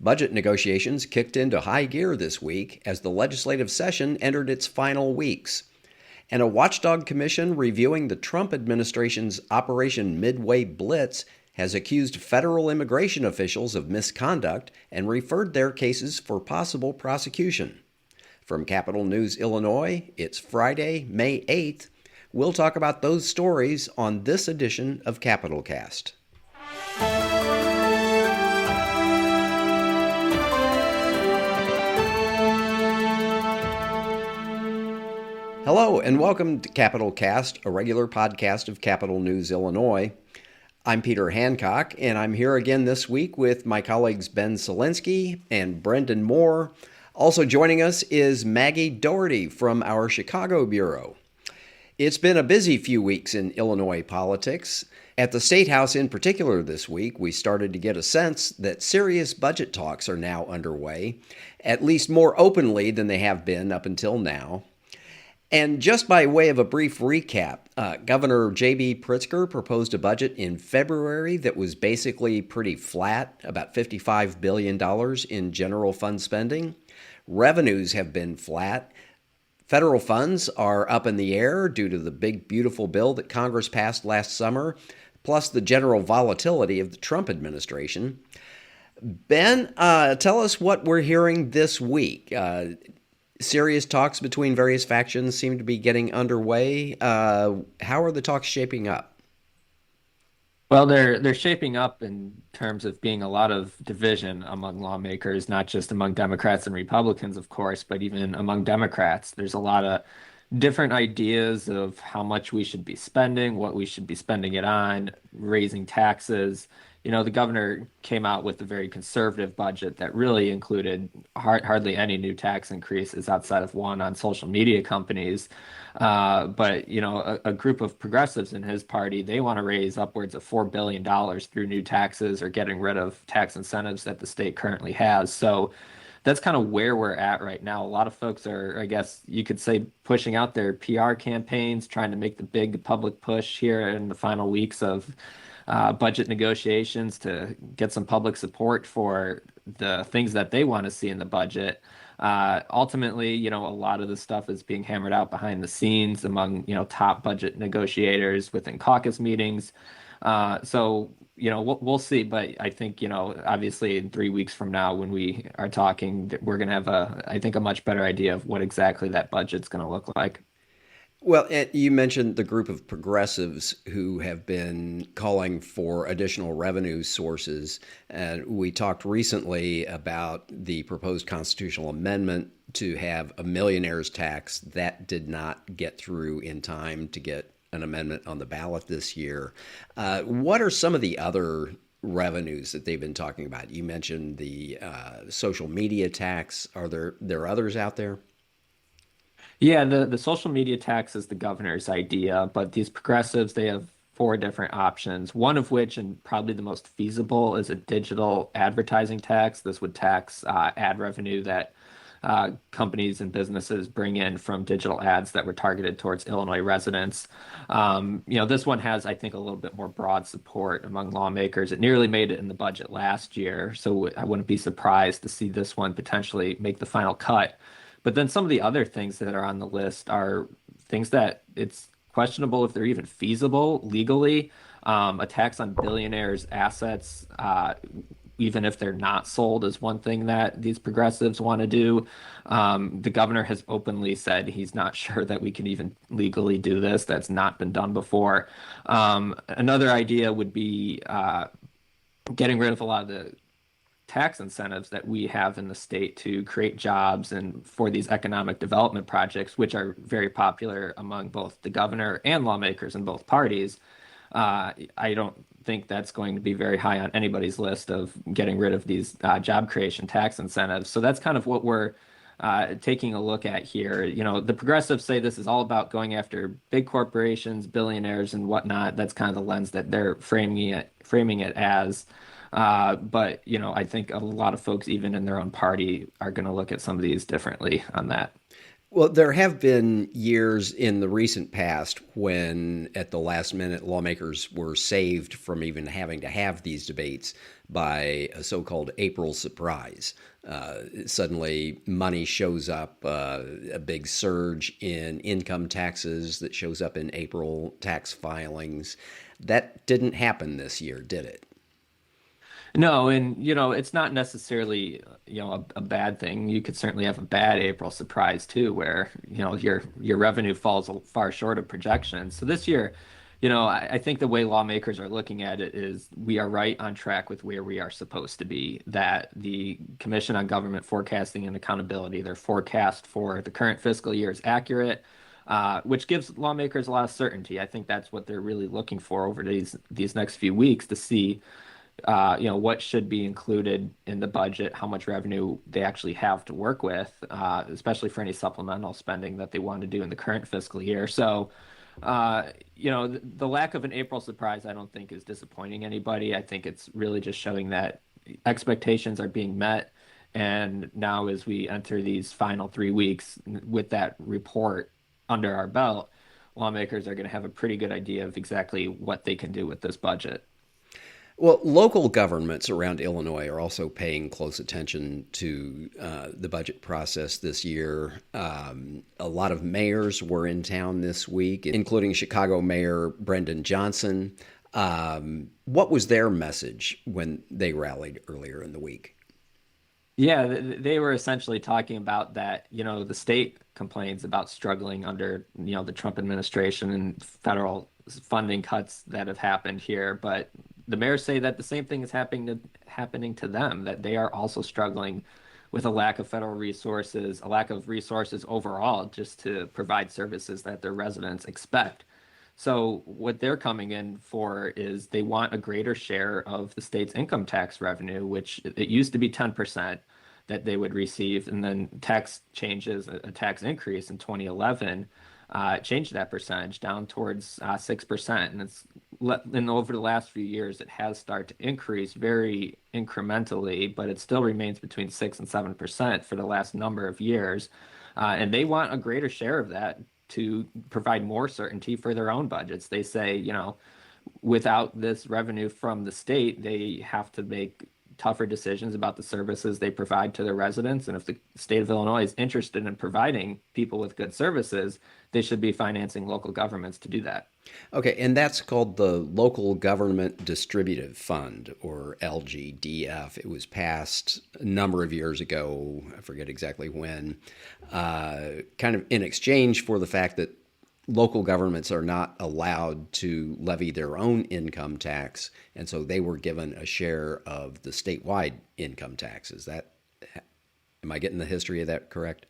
Budget negotiations kicked into high gear this week as the legislative session entered its final weeks. And a watchdog commission reviewing the Trump administration's Operation Midway Blitz has accused federal immigration officials of misconduct and referred their cases for possible prosecution. From Capitol News, Illinois, it's Friday, May 8th. We'll talk about those stories on this edition of Capitol Cast. Hello, and welcome to Capitol Cast, a regular podcast of Capitol News, Illinois. I'm Peter Hancock, and I'm here again this week with my colleagues Ben Solinsky and Brendan Moore. Also joining us is Maggie Doherty from our Chicago Bureau. It's been a busy few weeks in Illinois politics. At the State House in particular this week, we started to get a sense that serious budget talks are now underway, at least more openly than they have been up until now. And just by way of a brief recap, Governor J.B. Pritzker proposed a budget in February that was basically pretty flat, about $55 billion in general fund spending. Revenues have been flat. Federal funds are up in the air due to the big, beautiful bill that Congress passed last summer, plus the general volatility of the Trump administration. Ben, tell us what we're hearing this week. Serious talks between various factions seem to be getting underway. How are the talks shaping up? Well, they're shaping up in terms of being a lot of division among lawmakers, not just among Democrats and Republicans, of course, but even among Democrats. There's a lot of different ideas of how much we should be spending, what we should be spending it on, raising taxes. You know, the governor came out with a very conservative budget that really included hardly any new tax increases outside of one on social media companies. But, you know, a group of progressives in his party, they want to raise upwards of $4 billion through new taxes or getting rid of tax incentives that the state currently has. So that's kind of where we're at right now. A lot of folks are, I guess you could say, pushing out their PR campaigns, trying to make the big public push here in the final weeks of budget negotiations to get some public support for the things that they want to see in the budget. Ultimately, you know, a lot of the stuff is being hammered out behind the scenes among, you know, top budget negotiators within caucus meetings. So, you know, we'll see. But I think, you know, obviously in 3 weeks from now, when we are talking, we're going to have I think, a much better idea of what exactly that budget's going to look like. Well, you mentioned the group of progressives who have been calling for additional revenue sources. And we talked recently about the proposed constitutional amendment to have a millionaire's tax. That did not get through in time to get an amendment on the ballot this year. What are some of the other revenues that they've been talking about? You mentioned the social media tax. Are there others out there? Yeah, the social media tax is the governor's idea, but these progressives, they have four different options, one of which, and probably the most feasible, is a digital advertising tax. This would tax ad revenue that companies and businesses bring in from digital ads that were targeted towards Illinois residents. You know, this one has, I think, a little bit more broad support among lawmakers. It nearly made it in the budget last year, so I wouldn't be surprised to see this one potentially make the final cut. But then some of the other things that are on the list are things that it's questionable if they're even feasible legally. A tax on billionaires' assets, even if they're not sold, is one thing that these progressives want to do. The governor has openly said he's not sure that we can even legally do this. That's not been done before. Another idea would be getting rid of a lot of the tax incentives that we have in the state to create jobs and for these economic development projects, which are very popular among both the governor and lawmakers in both parties. I don't think that's going to be very high on anybody's list of getting rid of these job creation tax incentives. So that's kind of what we're taking a look at here. You know, the progressives say this is all about going after big corporations, billionaires, and whatnot. That's kind of the lens that they're framing it as. But, you know, I think a lot of folks, even in their own party, are going to look at some of these differently on that. Well, there have been years in the recent past when, at the last minute, lawmakers were saved from even having to have these debates by a so-called April surprise. Suddenly, money shows up, a big surge in income taxes that shows up in April tax filings. That didn't happen this year, did it? No, and it's not necessarily, a bad thing. You could certainly have a bad April surprise too, where, your revenue falls far short of projections. So this year, I think the way lawmakers are looking at it is we are right on track with where we are supposed to be, that the Commission on Government Forecasting and Accountability, their forecast for the current fiscal year is accurate, which gives lawmakers a lot of certainty. I think that's what they're really looking for over these next few weeks to see what should be included in the budget, how much revenue they actually have to work with, especially for any supplemental spending that they want to do in the current fiscal year. So, the lack of an April surprise, I don't think is disappointing anybody. I think it's really just showing that expectations are being met. And now, as we enter these final 3 weeks with that report under our belt, lawmakers are going to have a pretty good idea of exactly what they can do with this budget. Well, local governments around Illinois are also paying close attention to the budget process this year. A lot of mayors were in town this week, including Chicago Mayor Brendan Johnson. What was their message when they rallied earlier in the week? Yeah, they were essentially talking about that, the state complains about struggling under, the Trump administration and federal funding cuts that have happened here. But the mayors say that the same thing is happening to them, that they are also struggling with a lack of federal resources, a lack of resources overall, just to provide services that their residents expect. So what they're coming in for is they want a greater share of the state's income tax revenue, which it used to be 10% that they would receive, and then tax changes, a tax increase in 2011, changed that percentage down towards 6%. And over the last few years, it has started to increase very incrementally, but it still remains between 6 and 7% for the last number of years. And they want a greater share of that to provide more certainty for their own budgets. They say, without this revenue from the state, they have to make tougher decisions about the services they provide to their residents. And if the state of Illinois is interested in providing people with good services, they should be financing local governments to do that. Okay, and that's called the Local Government Distributive Fund, or LGDF. It was passed a number of years ago, I forget exactly when, kind of in exchange for the fact that local governments are not allowed to levy their own income tax, and so they were given a share of the statewide income taxes. Am I getting the history of that correct?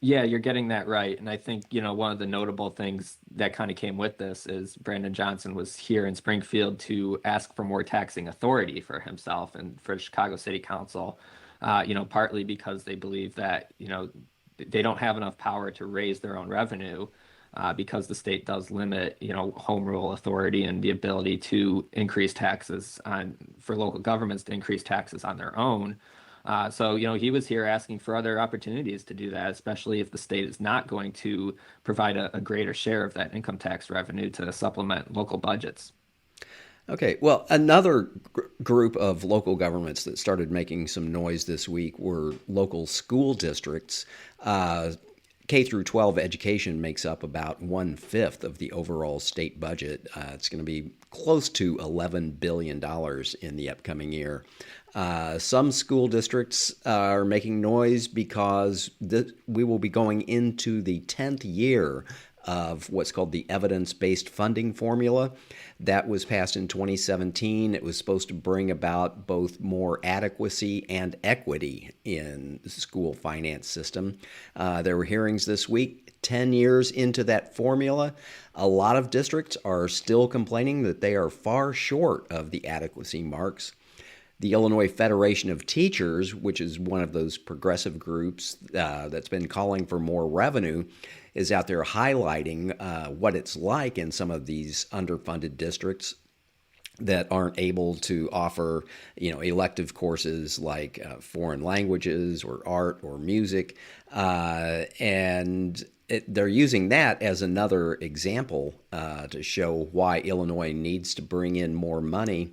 Yeah, you're getting that right. And I think, one of the notable things that kind of came with this is Brandon Johnson was here in Springfield to ask for more taxing authority for himself and for Chicago City Council, partly because they believe that, they don't have enough power to raise their own revenue, because the state does limit, home rule authority and the ability to increase taxes for local governments to increase taxes on their own. So, he was here asking for other opportunities to do that, especially if the state is not going to provide a greater share of that income tax revenue to supplement local budgets. Okay, well, another group of local governments that started making some noise this week were local school districts. K through 12 education makes up about 1/5 of the overall state budget. It's going to be close to $11 billion in the upcoming year. Some school districts are making noise because we will be going into the 10th year of what's called the evidence-based funding formula. That was passed in 2017. It was supposed to bring about both more adequacy and equity in the school finance system. There were hearings this week. 10 years into that formula, a lot of districts are still complaining that they are far short of the adequacy marks. The Illinois Federation of Teachers, which is one of those progressive groups that's been calling for more revenue, is out there highlighting what it's like in some of these underfunded districts that aren't able to offer, elective courses like foreign languages or art or music, and they're using that as another example to show why Illinois needs to bring in more money.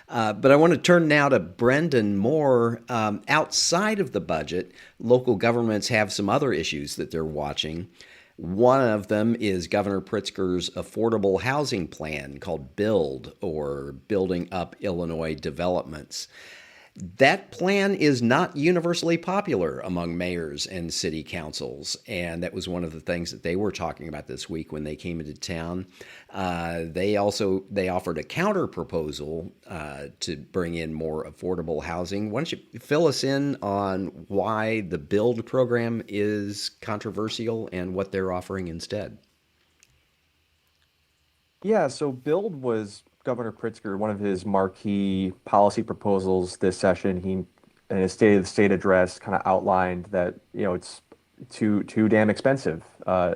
But I want to turn now to Brendan Moore. Outside of the budget, local governments have some other issues that they're watching. One of them is Governor Pritzker's affordable housing plan called BUILD, or Building Up Illinois Developments. That plan is not universally popular among mayors and city councils, and that was one of the things that they were talking about this week when they came into town. They offered a counter proposal to bring in more affordable housing. Why don't you fill us in on why the Build program is controversial and what they're offering instead? Yeah, so build was Governor Pritzker, one of his marquee policy proposals this session. He, in his State of the State address, kind of outlined that, it's too damn expensive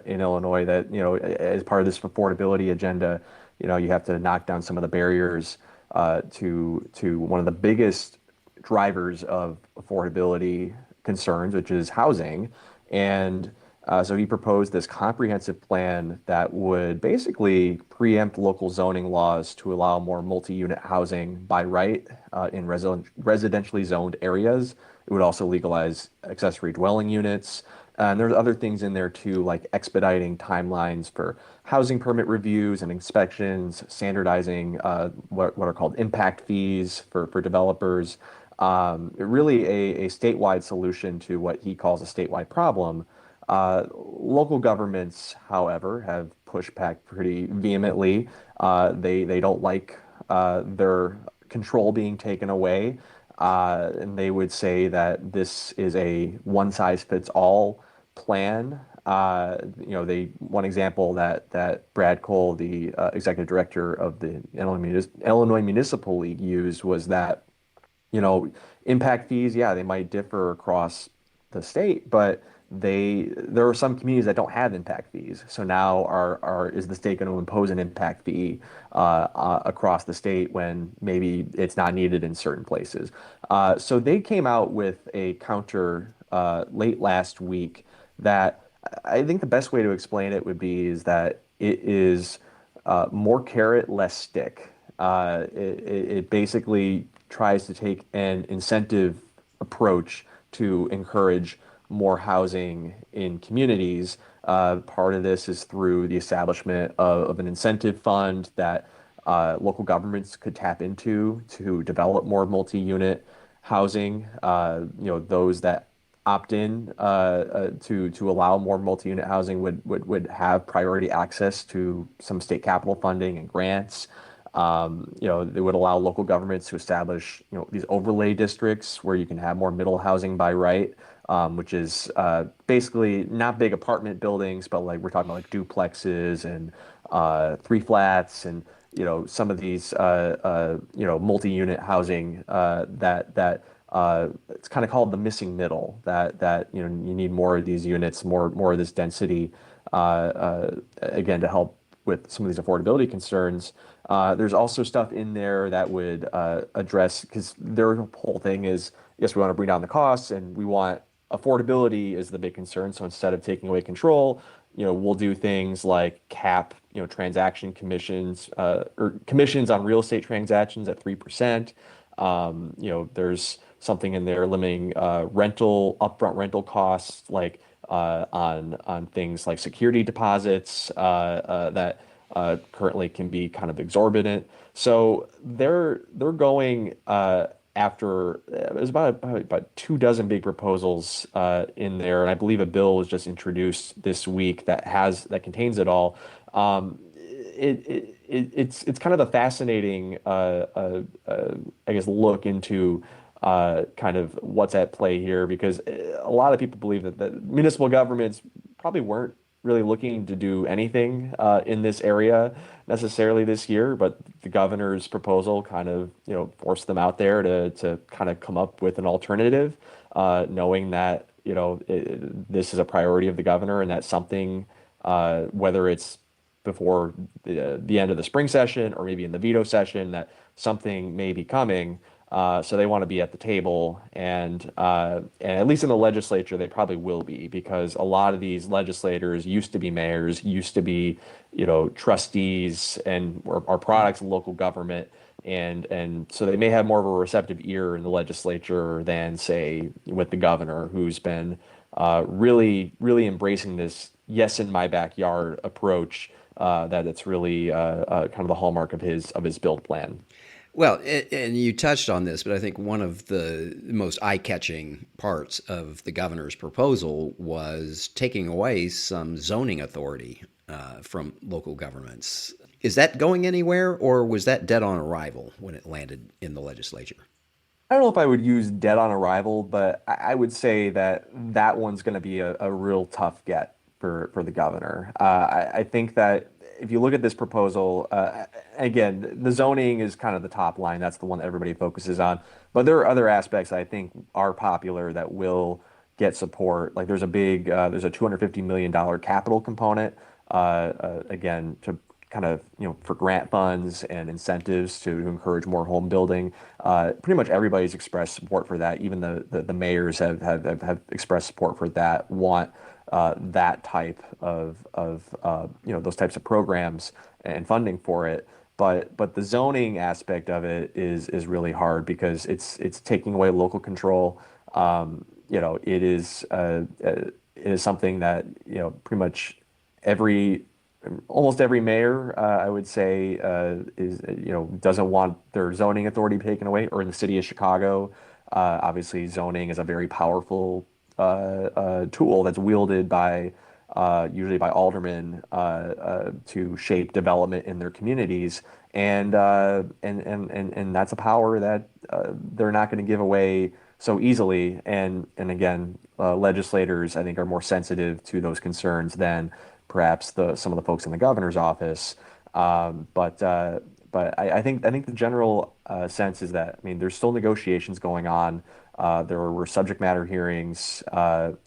in Illinois, that, as part of this affordability agenda, you have to knock down some of the barriers to one of the biggest drivers of affordability concerns, which is housing. And so he proposed this comprehensive plan that would basically preempt local zoning laws to allow more multi-unit housing by right in residentially zoned areas. It would also legalize accessory dwelling units. And there's other things in there too, like expediting timelines for housing permit reviews and inspections, standardizing what are called impact fees for developers. Really a statewide solution to what he calls a statewide problem. Local governments, however, have pushed back pretty vehemently. They don't like their control being taken away, and they would say that this is a one-size-fits-all plan. One example that Brad Cole, the executive director of the Illinois Municipal League, used was that impact fees, yeah, they might differ across the state, but there are some communities that don't have impact fees. So now is the state going to impose an impact fee across the state when maybe it's not needed in certain places? So they came out with a counter late last week that I think the best way to explain it would be is that it is more carrot, less stick. It basically tries to take an incentive approach to encourage more housing in communities. Part of this is through the establishment of an incentive fund that local governments could tap into to develop more multi-unit housing. Those that opt in to allow more multi-unit housing would have priority access to some state capital funding and grants. They would allow local governments to establish, these overlay districts where you can have more middle housing by right, which is basically not big apartment buildings, but like we're talking about like duplexes and three flats and some of these multi-unit housing that it's kind of called the missing middle. That you need more of these units, more of this density, again to help with some of these affordability concerns. There's also stuff in there that would address, because their whole thing is, yes, we want to bring down the costs and we want affordability is the big concern. So instead of taking away control, we'll do things like cap, transaction commissions or commissions on real estate transactions at 3%. There's something in there limiting upfront rental costs, like on things like security deposits that currently can be kind of exorbitant. So they're going after there's about 24 big proposals in there, and I believe a bill was just introduced this week that contains it all. It's kind of a fascinating I guess look into kind of what's at play here, because a lot of people believe that municipal governments probably weren't really looking to do anything in this area necessarily this year, but the governor's proposal kind of forced them out there to kind of come up with an alternative, knowing that this is a priority of the governor and that something, whether it's before the end of the spring session or maybe in the veto session, that something may be coming. So they want to be at the table, and at least in the legislature, they probably will be, because a lot of these legislators used to be mayors, used to be, trustees, and are products of local government. And so they may have more of a receptive ear in the legislature than, say, with the governor, who's been really embracing this "yes in my backyard" approach. That it's really kind of the hallmark of his build plan. Well, and you touched on this, but I think one of the most eye-catching parts of the governor's proposal was taking away some zoning authority from local governments. Is that going anywhere, or was that dead on arrival when it landed in the legislature? I don't know if I would use dead on arrival, but I would say that that one's going to be a real tough get for the governor. I think that if you look at this proposal, again, the zoning is kind of the top line. That's the one that everybody focuses on. But there are other aspects I think are popular that will get support. Like there's a $250 million capital component, again, to kind of, for grant funds and incentives to encourage more home building. Pretty much everybody's expressed support for that. Even the mayors have expressed support for that, want that type of those types of programs and funding for it. But the zoning aspect of it is really hard because it's taking away local control. It is something that pretty much every almost every mayor, I would say, is doesn't want their zoning authority taken away. Or in the city of Chicago, obviously zoning is a very powerful tool that's wielded by usually by aldermen to shape development in their communities, and that's a power that they're not going to give away so easily. And again, legislators, I think, are more sensitive to those concerns than perhaps some of the folks in the governor's office. But I think the general sense is that, I mean, there's still negotiations going on. There were subject matter hearings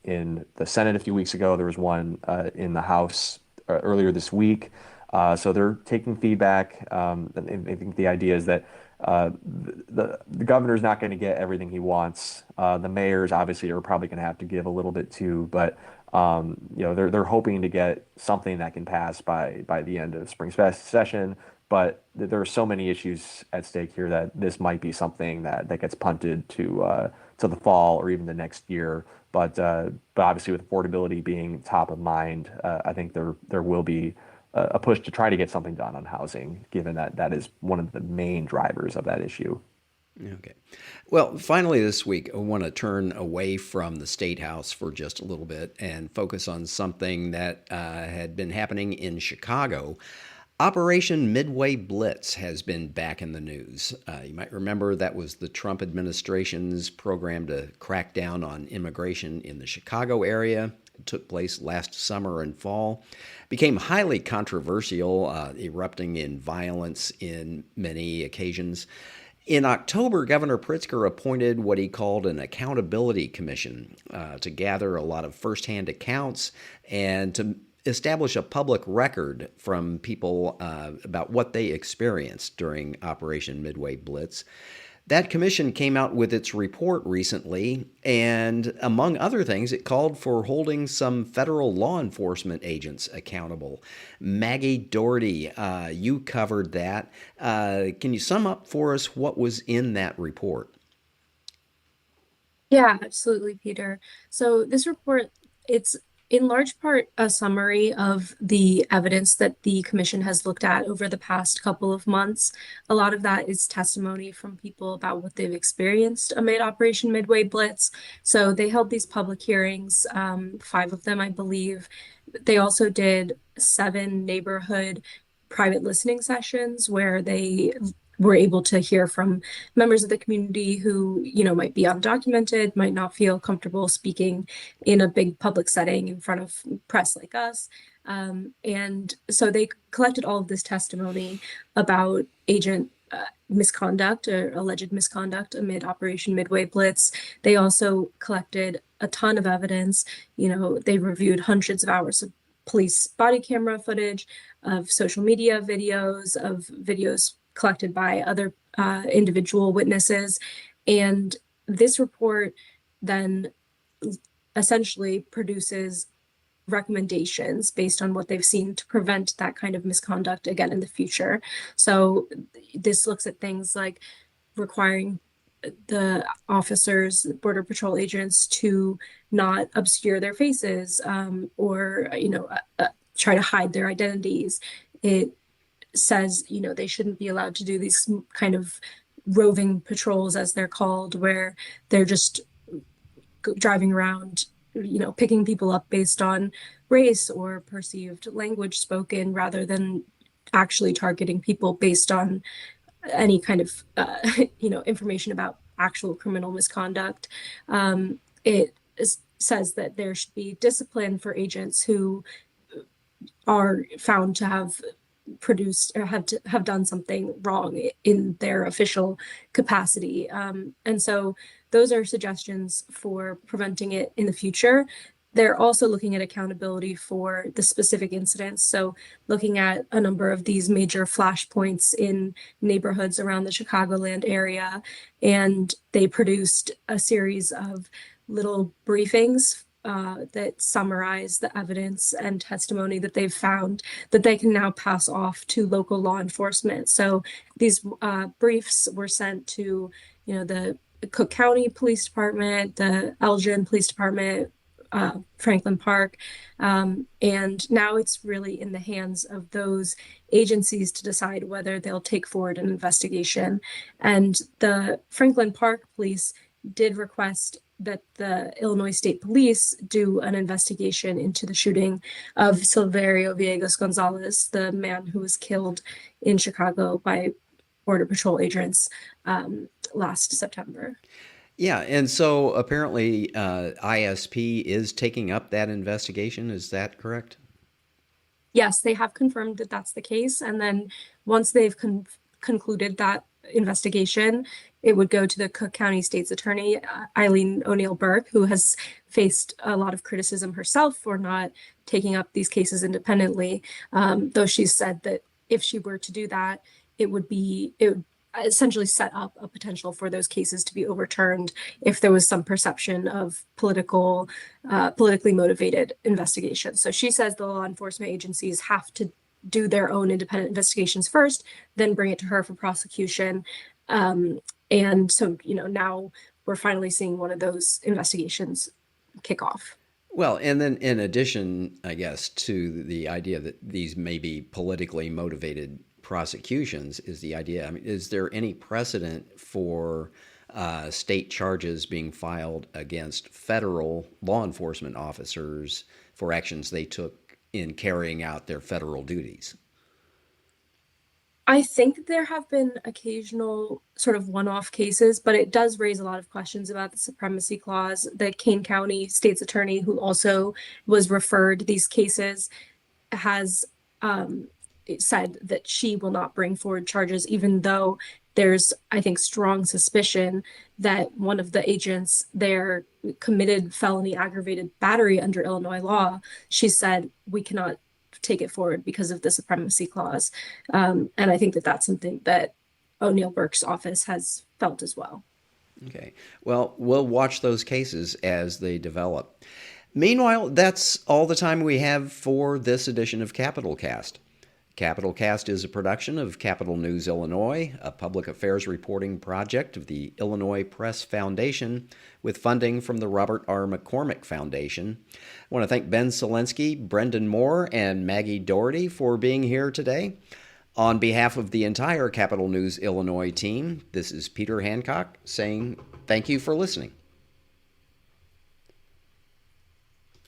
in the Senate a few weeks ago. There was one in the House earlier this week. So they're taking feedback. And I think the idea is that the governor's not going to get everything he wants. The mayors obviously are probably going to have to give a little bit too, but they're hoping to get something that can pass by the end of spring session. But there are so many issues at stake here that this might be something that gets punted to the fall or even the next year. But obviously, with affordability being top of mind, I think there will be a push to try to get something done on housing, given that that is one of the main drivers of that issue. Okay. Well, finally this week, I want to turn away from the State House for just a little bit and focus on something that had been happening in Chicago. Operation Midway Blitz has been back in the news. You might remember that was the Trump administration's program to crack down on immigration in the Chicago area. It took place last summer and fall. Became highly controversial, erupting in violence in many occasions. In October, Governor Pritzker appointed what he called an accountability commission to gather a lot of firsthand accounts and to establish a public record from people about what they experienced during Operation Midway Blitz. That commission came out with its report recently, and among other things, it called for holding some federal law enforcement agents accountable. Maggie Doherty, you covered that. Can you sum up for us what was in that report? Yeah, absolutely, Peter. So this report, it's in large part a summary of the evidence that the commission has looked at over the past couple of months. A lot of that is testimony from people about what they've experienced amid Operation Midway Blitz. So they held these public hearings, 5 of them, I believe. They also did 7 neighborhood private listening sessions where they were able to hear from members of the community who, might be undocumented, might not feel comfortable speaking in a big public setting in front of press like us. And so they collected all of this testimony about agent misconduct or alleged misconduct amid Operation Midway Blitz. They also collected a ton of evidence. They reviewed hundreds of hours of police body camera footage, of social media videos, of videos collected by other individual witnesses. And this report then essentially produces recommendations based on what they've seen to prevent that kind of misconduct again in the future. So this looks at things like requiring the officers, Border Patrol agents, to not obscure their faces, or try to hide their identities. It says they shouldn't be allowed to do these kind of roving patrols, as they're called, where they're just driving around, picking people up based on race or perceived language spoken, rather than actually targeting people based on any kind of information about actual criminal misconduct. It says that there should be discipline for agents who are found to have produced or have done something wrong in their official capacity. And so those are suggestions for preventing it in the future. They're also looking at accountability for the specific incidents. So looking at a number of these major flashpoints in neighborhoods around the Chicagoland area. And they produced a series of little briefings that summarize the evidence and testimony that they've found that they can now pass off to local law enforcement. So these briefs were sent to, the Cook County Police Department, the Elgin Police Department, Franklin Park. And now it's really in the hands of those agencies to decide whether they'll take forward an investigation. And the Franklin Park police did request that the Illinois State Police do an investigation into the shooting of Silverio Villegas Gonzalez, the man who was killed in Chicago by Border Patrol agents last September. Yeah, and so apparently ISP is taking up that investigation. Is that correct? Yes, they have confirmed that that's the case. And then once they've concluded that investigation, it would go to the Cook County State's Attorney, Eileen O'Neill Burke, who has faced a lot of criticism herself for not taking up these cases independently, though she's said that if she were to do that, it would essentially set up a potential for those cases to be overturned if there was some perception of politically motivated investigation. So she says the law enforcement agencies have to do their own independent investigations first, then bring it to her for prosecution. And so, now we're finally seeing one of those investigations kick off. Well, and then in addition, I guess, to the idea that these may be politically motivated prosecutions, is the idea, is there any precedent for state charges being filed against federal law enforcement officers for actions they took in carrying out their federal duties? I think there have been occasional sort of one-off cases, but it does raise a lot of questions about the supremacy clause. The Kane County State's Attorney, who also was referred these cases, has said that she will not bring forward charges, even though there's, I think, strong suspicion that one of the agents there committed felony aggravated battery under Illinois law. She said, we cannot take it forward because of the supremacy clause. And I think that that's something that O'Neill Burke's office has felt as well. Okay. Well, we'll watch those cases as they develop. Meanwhile, that's all the time we have for this edition of Capital Cast. Capital Cast is a production of Capital News Illinois, a public affairs reporting project of the Illinois Press Foundation with funding from the Robert R. McCormick Foundation. I want to thank Ben Selensky, Brendan Moore, and Maggie Doherty for being here today. On behalf of the entire Capital News Illinois team, this is Peter Hancock saying thank you for listening.